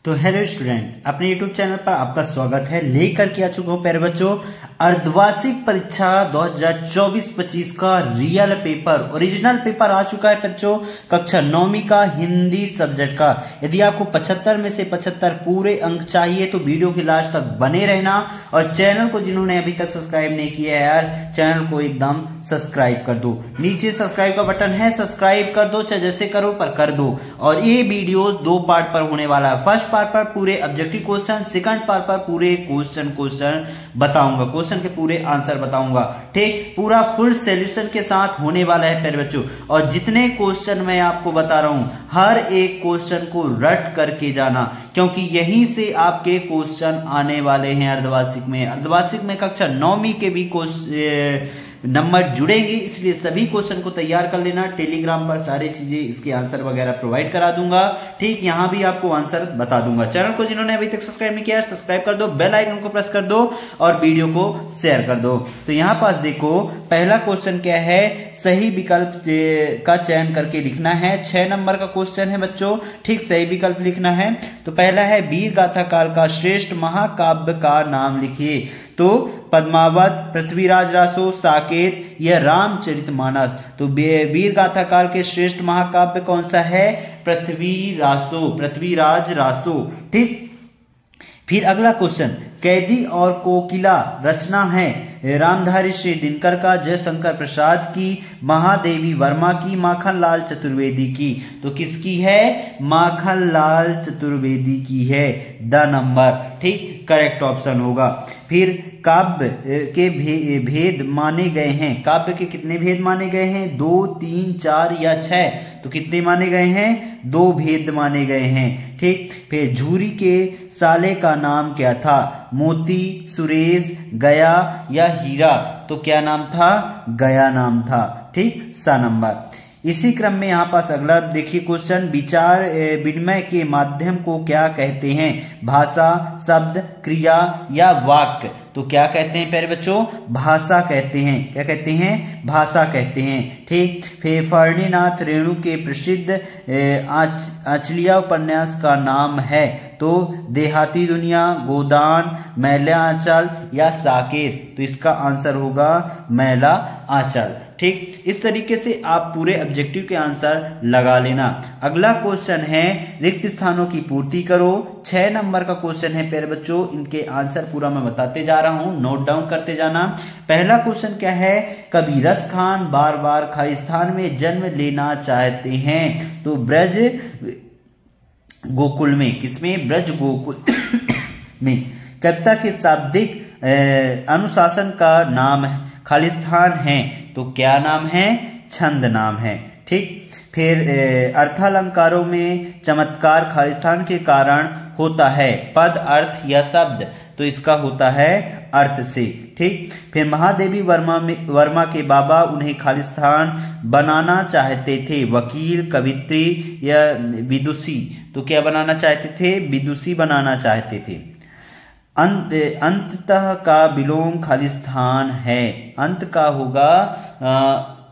तो hello student, अपने YouTube channel पर आपका स्वागत है। लेकर के आ चुका हूं प्यारे बच्चों अर्धवार्षिक परीक्षा 2024-25 का रियल पेपर, ओरिजिनल पेपर आ चुका है बच्चों। कक्षा 9वीं का हिंदी सब्जेक्ट का। यदि आपको 75 में से 75 पूरे अंक चाहिए तो वीडियो के लास्ट तक बने रहना। और चैनल को जिन्होंने अभी तक सब्सक्राइब नहीं किया है यार, चैनल को एकदम सब्सक्राइब कर दो। नीचे सब्सक्राइब का बटन है, सब्सक्राइब कर दो, चाहे जैसे करो पर कर दो। और ये वीडियो 2 पार्ट पर होने वाला है। फर्स्ट पार्ट पर पूरे ऑब्जेक्टिव क्वेश्चन, सेकंड पार्ट पर पूरे क्वेश्चन बताऊंगा, क्वेश्चन के पूरे आंसर बताऊंगा। ठीक, पूरा फुल सॉल्यूशन के साथ होने वाला है प्यारे बच्चों। और जितने क्वेश्चन मैं आपको बता रहा हूं, हर एक क्वेश्चन को रट करके जाना, क्योंकि यहीं से आपके क्वेश्चन आने वाले हैं। अर्धवार्षिक में कक्षा 9वीं के भी नंबर जुड़ेंगे, इसलिए सभी क्वेश्चन को तैयार कर लेना। टेलीग्राम पर सारी चीजें इसके आंसर वगैरह प्रोवाइड करा दूंगा। ठीक, यहां भी आपको आंसर बता दूंगा। चैनल को जिन्होंने अभी तक सब्सक्राइब नहीं किया सब्सक्राइब कर दो, बेल आइकन को प्रेस कर दो और वीडियो को शेयर कर दो। तो यहां पास देखो, पहला क्वेश्चन क्या है, सही विकल्प का चयन करके लिखना है। 6 नंबर का क्वेश्चन है बच्चों। ठीक, सही विकल्प लिखना है। तो पहला है, वीर गाथा काल का श्रेष्ठ महाकाव्य का नाम लिखिए। तो पद्मावत, पृथ्वीराज रासो, साकेत या रामचरितमानस। तो वीर गाथा काल के श्रेष्ठ महाकाव्य कौन सा है? पृथ्वीराज रासो। ठीक, फिर अगला क्वेश्चन, कैदी और कोकिला रचना है रामधारी श्री दिनकर का, जयशंकर प्रसाद की, महादेवी वर्मा की, माखनलाल चतुर्वेदी की। तो किसकी है? माखनलाल चतुर्वेदी की है, द नंबर। ठीक, करेक्ट ऑप्शन होगा। फिर काव्य के भेद माने गए हैं। काव्य के कितने भेद माने गए हैं? 2, 3, 4 या 6। तो कितने माने गए हैं? 2 भेद माने गए हैं। ठीक, फिर झूरी के साले का नाम क्या था? मोती, सुरेश, गया या हीरा। तो क्या नाम था? गया नाम था। ठीक, सा नंबर। इसी क्रम में यहां पास अगला देखिए क्वेश्चन, विचार विनिमय के माध्यम को क्या कहते हैं? भाषा, शब्द, क्रिया या वाक्य। तो क्या कहते हैं प्यारे बच्चों? भाषा कहते हैं। क्या कहते हैं? भाषा कहते हैं। ठीक, फिर फणिनाथ रेणु के प्रसिद्ध आंचलिया उपन्यास का नाम है। तो देहाती दुनिया, गोदान, मैला आंचल या साकेत। तो इसका आंसर होगा मैला आंचल। ठीक, इस तरीके से आप पूरे ऑब्जेक्टिव के आंसर लगा लेना। अगला क्वेश्चन है, रिक्त स्थानों की पूर्ति करो। 6 नंबर का क्वेश्चन है प्यारे बच्चों। इनके आंसर पूरा मैं बताते जा रहा हूं, नोट डाउन करते जाना। पहला क्वेश्चन क्या है, कवि रस खान बार बार खालिस्तान में जन्म लेना चाहते हैं। तो ब्रज गोकुल में। किसमें? ब्रज गोकुल में। कविता के शाब्दिक अनुशासन का नाम खालिस्तान है। तो क्या नाम है? छंद नाम है। ठीक, फिर अर्थालंकारों में चमत्कार खालिस्तान के कारण होता है। पद, अर्थ या शब्द। तो इसका होता है अर्थ से। ठीक, फिर महादेवी वर्मा के बाबा उन्हें खालिस्तान बनाना चाहते थे। वकील, कवित्री या विदुषी। तो क्या बनाना चाहते थे? विदुषी बनाना चाहते थे। अंततः का विलोम खालिस्तान है। अंत का होगा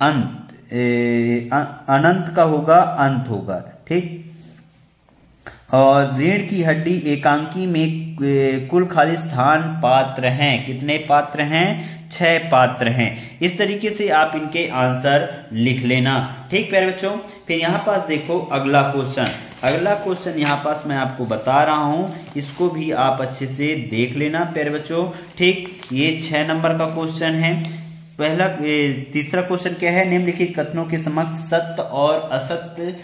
अंत, अनंत का होगा अंत होगा। ठीक, और रीढ़ की हड्डी एकांकी में कुल खालिस्तान पात्र हैं। कितने पात्र हैं? 6 पात्र हैं। इस तरीके से आप इनके आंसर लिख लेना। ठीक प्यारे बच्चों, फिर यहां पास देखो अगला क्वेश्चन। अगला क्वेश्चन यहां पास मैं आपको बता रहा हूं, इसको भी आप अच्छे से देख लेना प्यारे बच्चों। ठीक, ये 6 नंबर का क्वेश्चन है। तीसरा क्वेश्चन क्या है, निम्नलिखित कथनों के समक्ष सत्य और असत्य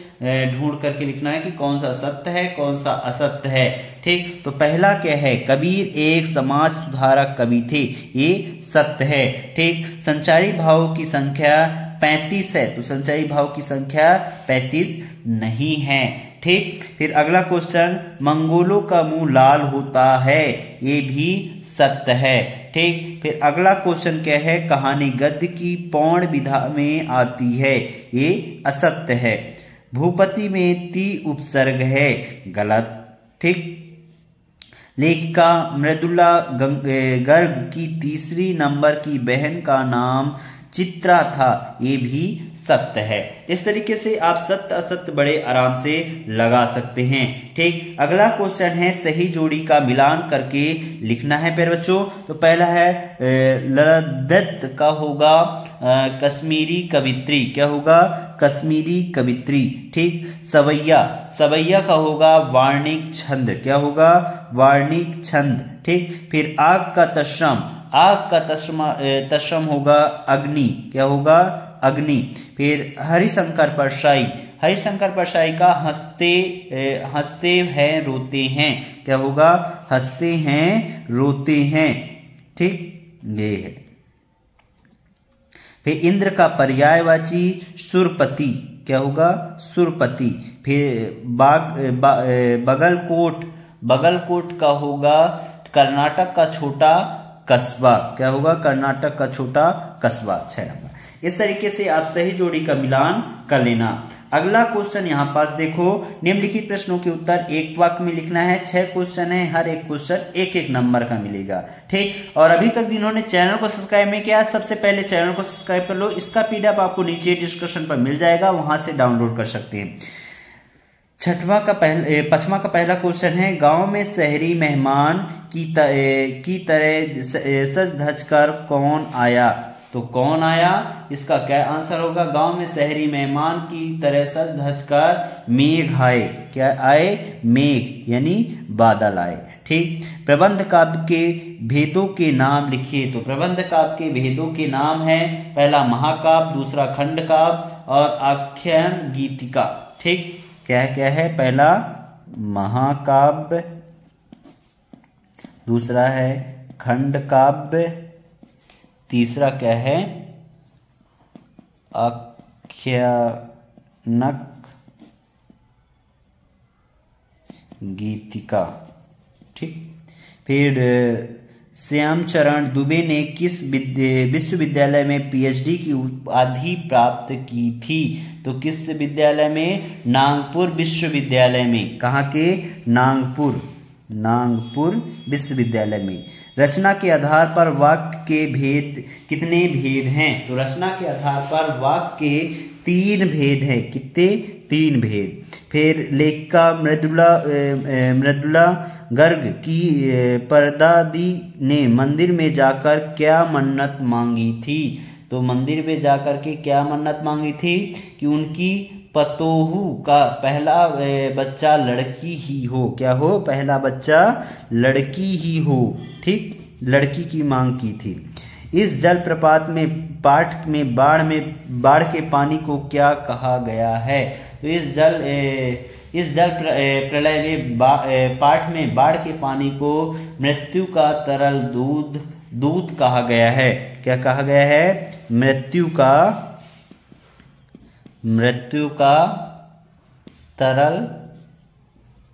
ढूंढ करके लिखना है कि कौन सा सत्य है कौन सा असत्य है। ठीक, तो पहला क्या है, कबीर एक समाज सुधारक कवि थे। ये सत्य है। ठीक, संचारी भाव की संख्या 35 है। तो संचारी भाव की संख्या 35 नहीं है। ठीक, फिर अगला क्वेश्चन, मंगोलों का मुंह लाल होता है। ये भी सत्य है। ठीक, फिर अगला क्वेश्चन क्या है, कहानी गद्य की पौण विधा में आती है। ये असत्य है। भूपति में ती उपसर्ग है। गलत। ठीक, लेखिका मृदुला गर्ग की तीसरी नंबर की बहन का नाम चित्रा था, ये भी सत्य है। इस तरीके से आप सत्य असत्य बड़े आराम से लगा सकते हैं। ठीक, अगला क्वेश्चन है सही जोड़ी का मिलान करके लिखना है प्यारे बच्चों। तो पहला है लद्दत का होगा कश्मीरी कवित्री, क्या होगा? कश्मीरी कवित्री। ठीक, सवैया, सवैया का होगा वार्णिक छंद, क्या होगा? वार्णिक छंद। ठीक, फिर आग का तशम, आग का तशम होगा अग्नि, क्या होगा? अग्नि। फिर हरिशंकर परशाई, हरिशंकर परशाई का हंसते हैं रोते हैं, क्या होगा? हंसते हैं रोते हैं। ठीक, ये है। फिर इंद्र का पर्यायवाची सुरपति, क्या होगा? सुरपति। फिर बगलकोट, बगलकोट का होगा कर्नाटक का छोटा कस्बा, क्या होगा? कर्नाटक का छोटा कस्बा। 6 नंबर। इस तरीके से आप सही जोड़ी का मिलान कर लेना। अगला क्वेश्चन यहाँ पास देखो, निम्नलिखित प्रश्नों के उत्तर एक वाक्य में लिखना है। 6 क्वेश्चन है, हर एक क्वेश्चन एक एक नंबर का मिलेगा। ठीक, और अभी तक जिन्होंने चैनल को सब्सक्राइब नहीं किया, सबसे पहले चैनल को सब्सक्राइब कर लो। इसका पीडीएफ आपको नीचे डिस्क्रिप्शन पर मिल जाएगा, वहां से डाउनलोड कर सकते हैं। 5वां का पहला क्वेश्चन है, गांव में शहरी मेहमान की तरह सज धज कर कौन आया? तो कौन आया, इसका क्या आंसर होगा? गांव में शहरी मेहमान की तरह सज धज कर मेघ आए, क्या आए? मेघ यानी बादल आए। ठीक, प्रबंध काव्य के भेदों के नाम लिखिए। तो प्रबंध काव्य के भेदों के नाम है, पहला महाकाव्य, दूसरा खंड काव्य और आख्यान गीतिका। ठीक, क्या क्या है? पहला महाकाव्य, दूसरा है खंड काव्य, तीसरा क्या है? आख्यानक गीतिका। ठीक, फिर श्यामचरण दुबे ने किस विश्वविद्यालय में पीएचडी की उपाधि प्राप्त की थी? तो किस विद्यालय में? नागपुर विश्वविद्यालय में। कहाँ के? नागपुर विश्वविद्यालय में। रचना के आधार पर वाक्य के भेद, कितने भेद हैं? तो रचना के आधार पर वाक्य के 3 भेद हैं। कितने? 3 भेद। फिर लेखिका मृदुला गर्ग की परदादी ने मंदिर में जाकर क्या मन्नत मांगी थी? तो मंदिर में जाकर के क्या मन्नत मांगी थी? कि उनकी पतोहू का पहला बच्चा लड़की ही हो, क्या हो? पहला बच्चा लड़की ही हो। ठीक, लड़की की मांग की थी। इस जलप्रपात में पाठ में बाढ़ के पानी को क्या कहा गया है? तो इस जल प्रलय में पाठ में बाढ़ के पानी को मृत्यु का तरल दूध कहा गया है। क्या कहा गया है? मृत्यु का तरल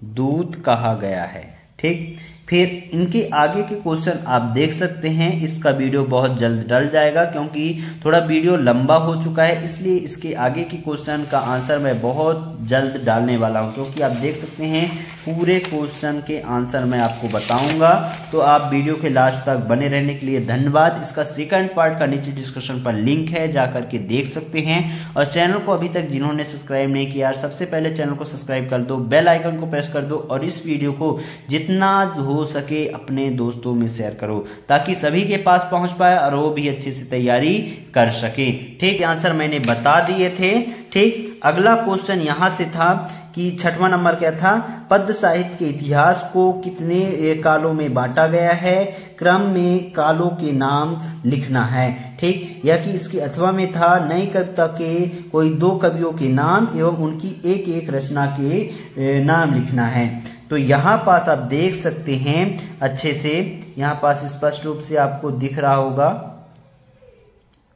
दूध कहा गया है। ठीक, फिर इनके आगे के क्वेश्चन आप देख सकते हैं। इसका वीडियो बहुत जल्द डल जाएगा क्योंकि थोड़ा वीडियो लंबा हो चुका है, इसलिए इसके आगे के क्वेश्चन का आंसर मैं बहुत जल्द डालने वाला हूं, क्योंकि आप देख सकते हैं पूरे क्वेश्चन के आंसर मैं आपको बताऊंगा। तो आप वीडियो के लास्ट तक बने रहने के लिए धन्यवाद। इसका सेकंड पार्ट का नीचे डिस्क्रिप्शन पर लिंक है, जाकर के देख सकते हैं। और चैनल को अभी तक जिन्होंने सब्सक्राइब नहीं किया, सबसे पहले चैनल को सब्सक्राइब कर दो, बेल आइकन को प्रेस कर दो और इस वीडियो को जितना हो सके अपने दोस्तों में शेयर करो, ताकि सभी के पास पहुंच पाए और वो भी अच्छे से तैयारी कर सके। ठीक, आंसर मैंने बता दिए थे। ठीक, अगला क्वेश्चन यहां से था कि 6वां नंबर क्या था? पद्य साहित्य के इतिहास को कितने कालों में बांटा गया है? क्रम में कालों के नाम लिखना है। ठीक, या कि इसके अथवा में था नई कविता के कोई 2 कवियों के नाम एवं उनकी एक एक रचना के नाम लिखना है। तो यहाँ पास आप देख सकते हैं अच्छे से, यहाँ पास स्पष्ट रूप से आपको दिख रहा होगा।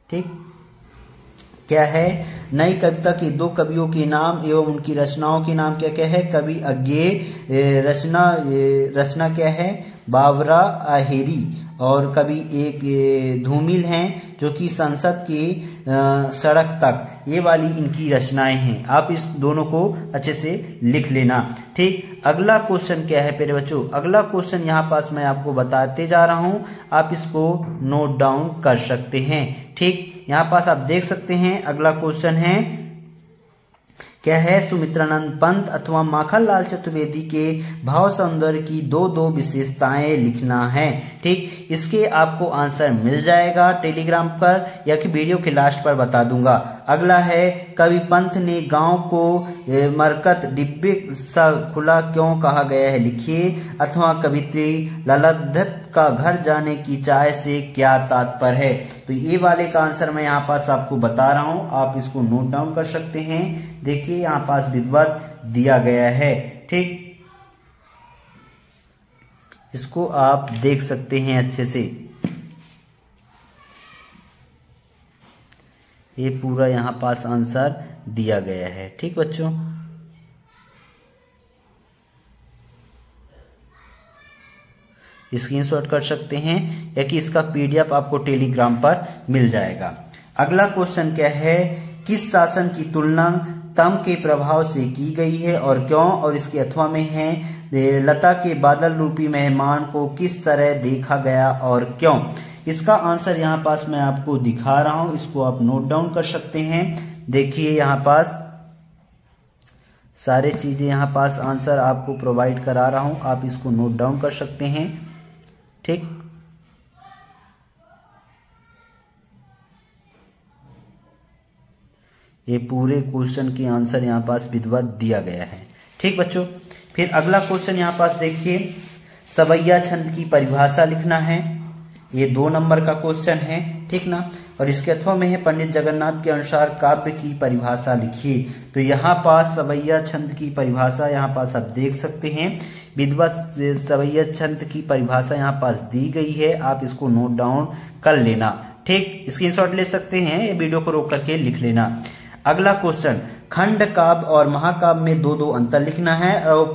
ठीक, क्या है? नई कविता के 2 कवियों के नाम एवं उनकी रचनाओं के नाम क्या क्या है? कवि अज्ञेय, रचना क्या है? बावरा आहेरी और कवि एक धूमिल हैं जो कि संसद की सड़क तक, ये वाली इनकी रचनाएं हैं। आप इस दोनों को अच्छे से लिख लेना। ठीक, अगला क्वेश्चन क्या है प्यारे बच्चों? अगला क्वेश्चन यहाँ पास मैं आपको बताते जा रहा हूँ, आप इसको नोट डाउन कर सकते हैं। ठीक, यहाँ पास आप देख सकते हैं अगला क्वेश्चन है क्या है? सुमित्रानंद पंत अथवा माखनलाल चतुर्वेदी के भाव सौंदर्य की दो विशेषताएं लिखना है। ठीक, इसके आपको आंसर मिल जाएगा टेलीग्राम पर या कि वीडियो के लास्ट पर बता दूंगा। अगला है, कवि पंत ने गांव को मरकत डिब्बे सा खुला क्यों कहा गया है, लिखिए। अथवा कवित्री ललदत्त का घर जाने की चाय से क्या तात्पर्य है? तो ये वाले का आंसर मैं यहाँ पास आपको बता रहा हूँ, आप इसको नोट डाउन कर सकते हैं। देखिए यहाँ पास विधिवत दिया गया है। ठीक, इसको आप देख सकते हैं अच्छे से, ये पूरा यहाँ पास आंसर दिया गया है। ठीक बच्चों, स्क्रीनशॉट कर सकते हैं या कि इसका पीडीएफ आपको टेलीग्राम पर मिल जाएगा। अगला क्वेश्चन क्या है? किस शासन की तुलना तम के प्रभाव से की गई है और क्यों? और इसके अथवा में है, लता के बादल रूपी मेहमान को किस तरह देखा गया और क्यों? इसका आंसर यहाँ पास मैं आपको दिखा रहा हूं, इसको आप नोट डाउन कर सकते हैं। देखिए यहाँ पास सारे चीजें यहाँ पास आंसर आपको प्रोवाइड करा रहा हूं, आप इसको नोट डाउन कर सकते हैं। ठीक, ये पूरे क्वेश्चन की आंसर यहाँ पास विधिवत दिया गया है। ठीक बच्चों, फिर अगला क्वेश्चन यहाँ पास देखिए, सवैया छंद की परिभाषा लिखना है। ये 2 नंबर का क्वेश्चन है। ठीक ना, और इसके अथवा में है, पंडित जगन्नाथ के अनुसार काव्य की परिभाषा लिखिए। तो यहाँ पास सवैया छंद की परिभाषा यहाँ पास आप देख सकते हैं, विधिवत सवैया छंद की परिभाषा यहाँ पास दी गई है, आप इसको नोट डाउन कर लेना। ठीक, स्क्रीनशॉट ले सकते हैं, वीडियो को रोक करके लिख लेना। अगला क्वेश्चन, खंड काव्य और महाकाव्य में दो अंतर लिखना है और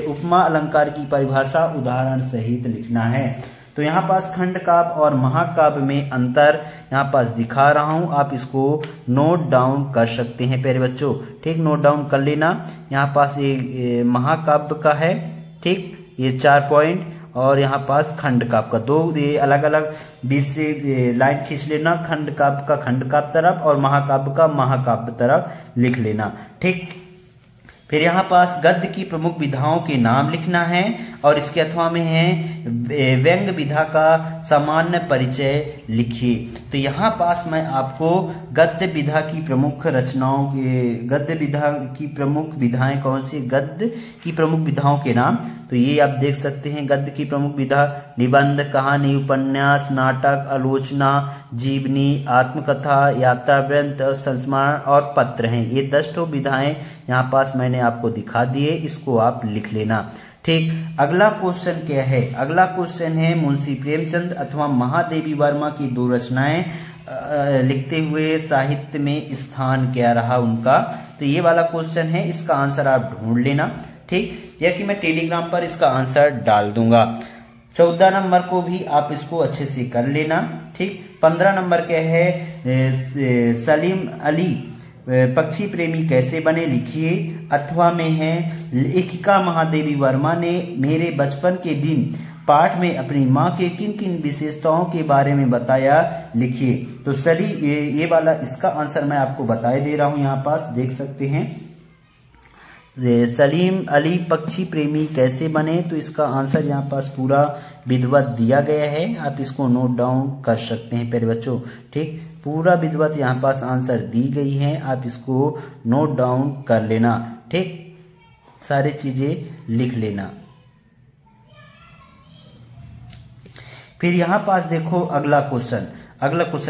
उपमा अलंकार की परिभाषा उदाहरण सहित लिखना है। तो यहाँ पास खंड काव्य और महाकाव्य में अंतर यहाँ पास दिखा रहा हूँ, आप इसको नोट डाउन कर सकते हैं प्यारे बच्चों। ठीक, नोट डाउन कर लेना। यहाँ पास ये महाकाव्य का है, ठीक, ये 4 पॉइंट, और यहाँ पास खंड काव्य का 2, ये अलग अलग बीच से लाइन खींच लेना, खंड काव्य का खंड काव्य तरफ और महाकाव्य का महाकाव्य तरफ लिख लेना। ठीक, फिर यहाँ पास गद्य की प्रमुख विधाओं के नाम लिखना है और इसके अथवा में है, व्यंग्य विधा का सामान्य परिचय लिखिए। तो यहाँ पास मैं आपको गद्य विधा की प्रमुख रचनाओं के, गद्य विधा की प्रमुख विधाएं कौन सी, गद्य की प्रमुख विधाओं के नाम, तो ये आप देख सकते हैं। गद्य की प्रमुख विधा निबंध, कहानी, उपन्यास, नाटक, आलोचना, जीवनी, आत्मकथा, यात्रा वृत्त, संस्मरण और पत्र हैं। ये 10 विधाएं यहाँ पास मैंने आपको दिखा दिए, इसको आप लिख लेना। ठीक, अगला क्वेश्चन क्या है? अगला क्वेश्चन है, मुंशी प्रेमचंद अथवा महादेवी वर्मा की 2 रचनाएं लिखते हुए साहित्य में स्थान क्या रहा उनका? तो ये वाला क्वेश्चन है, इसका आंसर आप ढूंढ लेना। ठीक, या कि मैं टेलीग्राम पर इसका आंसर डाल दूंगा। 14 नंबर को भी आप इसको अच्छे से कर लेना। ठीक, 15 नंबर क्या है, सलीम अली पक्षी प्रेमी कैसे बने, लिखिए। अथवा में है, लेखिका महादेवी वर्मा ने मेरे बचपन के दिन पाठ में अपनी माँ के किन किन विशेषताओं के बारे में बताया, लिखिए। तो ये वाला इसका आंसर मैं आपको बताए दे रहा हूं, यहाँ पास देख सकते हैं। सलीम अली पक्षी प्रेमी कैसे बने, तो इसका आंसर यहाँ पास पूरा विधिवत दिया गया है, आप इसको नोट डाउन कर सकते हैं प्यारे बच्चों। ठीक, पूरा विधिवत यहाँ पास आंसर दी गई है, आप इसको नोट डाउन कर लेना। ठीक, सारी चीजें लिख लेना। फिर यहाँ पास देखो अगला क्वेश्चन,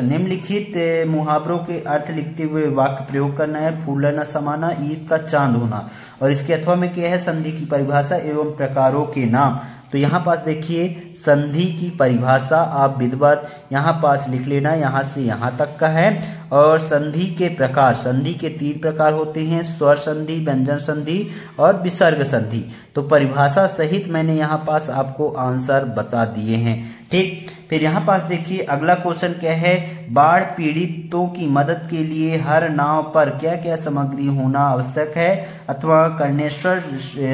निम्नलिखित मुहावरों के अर्थ लिखते हुए वाक्य प्रयोग करना है। फूला न समाना, ईद का चांद होना, और इसके अथवा में क्या है, संधि की परिभाषा एवं प्रकारों के नाम। तो यहाँ पास देखिए संधि की परिभाषा आप विधिवत यहाँ पास लिख लेना, यहाँ से यहाँ तक का है। और संधि के प्रकार, संधि के 3 प्रकार होते हैं, स्वर संधि, व्यंजन संधि और विसर्ग संधि। तो परिभाषा सहित मैंने यहाँ पास आपको आंसर बता दिए हैं। ठीक, फिर यहाँ पास देखिए अगला क्वेश्चन क्या है, बाढ़ पीड़ितों की मदद के लिए हर नाव पर क्या क्या सामग्री होना आवश्यक है, अथवा कर्णेश्वर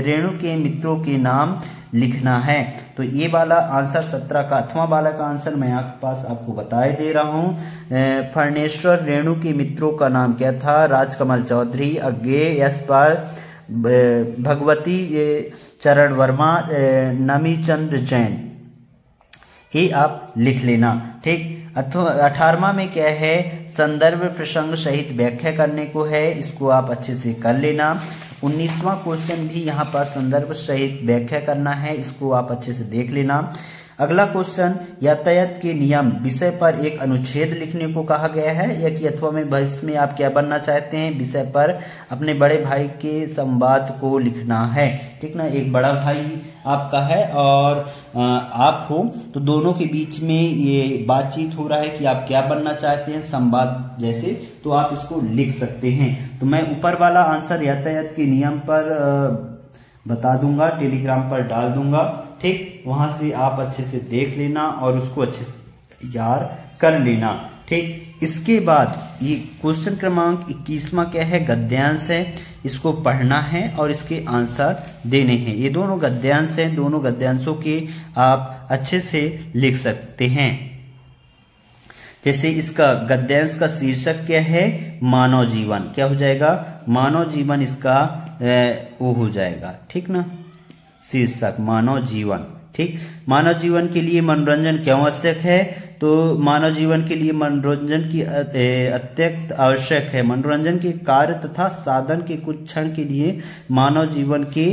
रेणु के मित्रों के नाम लिखना है। तो ये वाला आंसर 17 का अथवा वाला का आंसर मैं आपके पास आपको बताए दे रहा हूँ। फर्णेश्वर रेणु के मित्रों का नाम क्या था, राजकमल चौधरी, अज्ञेय, यशपाल, भगवती चरण वर्मा, नमीचंद्र जैन। ये आप लिख लेना, ठीक। 18वां में क्या है, संदर्भ प्रसंग सहित व्याख्या करने को है, इसको आप अच्छे से कर लेना। 19वां क्वेश्चन भी यहाँ पर संदर्भ सहित व्याख्या करना है, इसको आप अच्छे से देख लेना। अगला क्वेश्चन, यातायात के नियम विषय पर एक अनुच्छेद लिखने को कहा गया है, या कि अथवा में भविष्य में आप क्या बनना चाहते हैं विषय पर अपने बड़े भाई के संवाद को लिखना है, ठीक ना। एक बड़ा भाई आपका है और आप हो, तो दोनों के बीच में ये बातचीत हो रहा है कि आप क्या बनना चाहते हैं, संवाद जैसे, तो आप इसको लिख सकते हैं। तो मैं ऊपर वाला आंसर यातायात के नियम पर बता दूंगा, टेलीग्राम पर डाल दूंगा, ठीक। वहां से आप अच्छे से देख लेना और उसको अच्छे से तैयार कर लेना, ठीक। इसके बाद ये क्वेश्चन क्रमांक 21वां क्या है, गद्यांश है, इसको पढ़ना है और इसके आंसर देने हैं। ये दोनों गद्यांश हैं, दोनों गद्यांशों के आप अच्छे से लिख सकते हैं। जैसे इसका गद्यांश का शीर्षक क्या है, मानव जीवन, क्या हो जाएगा, मानव जीवन इसका वो हो जाएगा, ठीक ना, शीर्षक मानव जीवन, ठीक। मानव जीवन के लिए मनोरंजन क्यों आवश्यक है, तो मानव जीवन के लिए मनोरंजन की अत्यंत आवश्यक है। मनोरंजन के कार्य तथा साधन के कुछ क्षण के लिए मानव जीवन के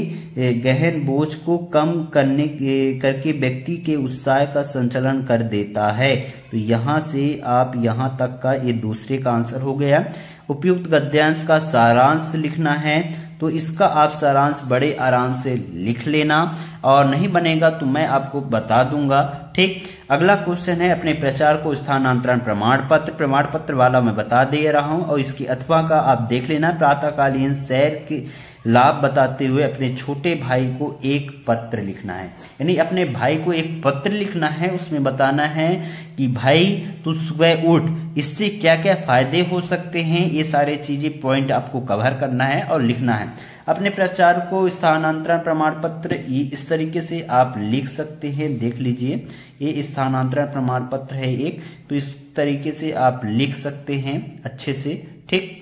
गहन बोझ को कम करके व्यक्ति के उत्साह का संचालन कर देता है। तो यहाँ से आप यहाँ तक का ये दूसरे का आंसर हो गया। उपयुक्त गद्यांश का सारांश लिखना है, तो इसका आप सारांश बड़े आराम से लिख लेना, और नहीं बनेगा तो मैं आपको बता दूंगा, ठीक। अगला क्वेश्चन है, अपने प्रचार को स्थानांतरण प्रमाण पत्र वाला मैं बता दे रहा हूं, और इसकी अथवा का आप देख लेना। प्रातःकालीन सैर के लाभ बताते हुए अपने छोटे भाई को एक पत्र लिखना है, यानी अपने भाई को एक पत्र लिखना है, उसमें बताना है कि भाई तू सुबह उठ, इससे क्या क्या फायदे हो सकते हैं, ये सारे चीजें पॉइंट आपको कवर करना है और लिखना है। अपने प्रचार को स्थानांतरण प्रमाण पत्र इस तरीके से आप लिख सकते हैं, देख लीजिए, ये स्थानांतरण प्रमाण पत्र है एक, तो इस तरीके से आप लिख सकते हैं अच्छे से, ठीक।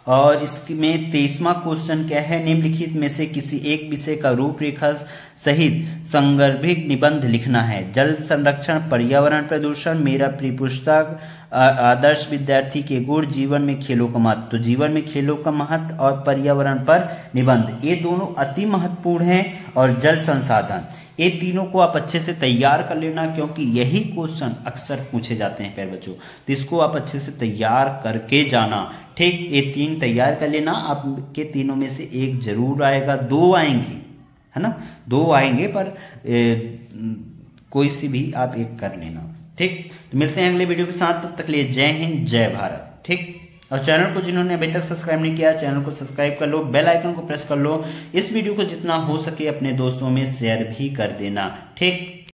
और इसमें 23वां क्वेश्चन क्या है, निम्नलिखित में से किसी एक विषय का रूपरेखा सहित संदर्भित निबंध लिखना है। जल संरक्षण, पर्यावरण प्रदूषण, मेरा प्रिय पुस्तक, आदर्श विद्यार्थी के गुण, जीवन में खेलों का महत्व। तो जीवन में खेलों का महत्व और पर्यावरण पर निबंध, ये दोनों अति महत्वपूर्ण हैं, और जल संसाधन, ये तीनों को आप अच्छे से तैयार कर लेना, क्योंकि यही क्वेश्चन अक्सर पूछे जाते हैं प्यारे बच्चों, तो इसको आप अच्छे से तैयार करके जाना, ठीक। ये 3 तैयार कर लेना, आपके तीनों में से एक जरूर आएगा, 2 आएंगे, है ना, 2 आएंगे, पर कोई सी भी आप एक कर लेना, ठीक। तो मिलते हैं अगले वीडियो के साथ, तब तक लिए जय हिंद, जय भारत, ठीक। और चैनल को जिन्होंने अभी तक सब्सक्राइब नहीं किया, चैनल को सब्सक्राइब कर लो, बेल आइकन को प्रेस कर लो, इस वीडियो को जितना हो सके अपने दोस्तों में शेयर भी कर देना, ठीक।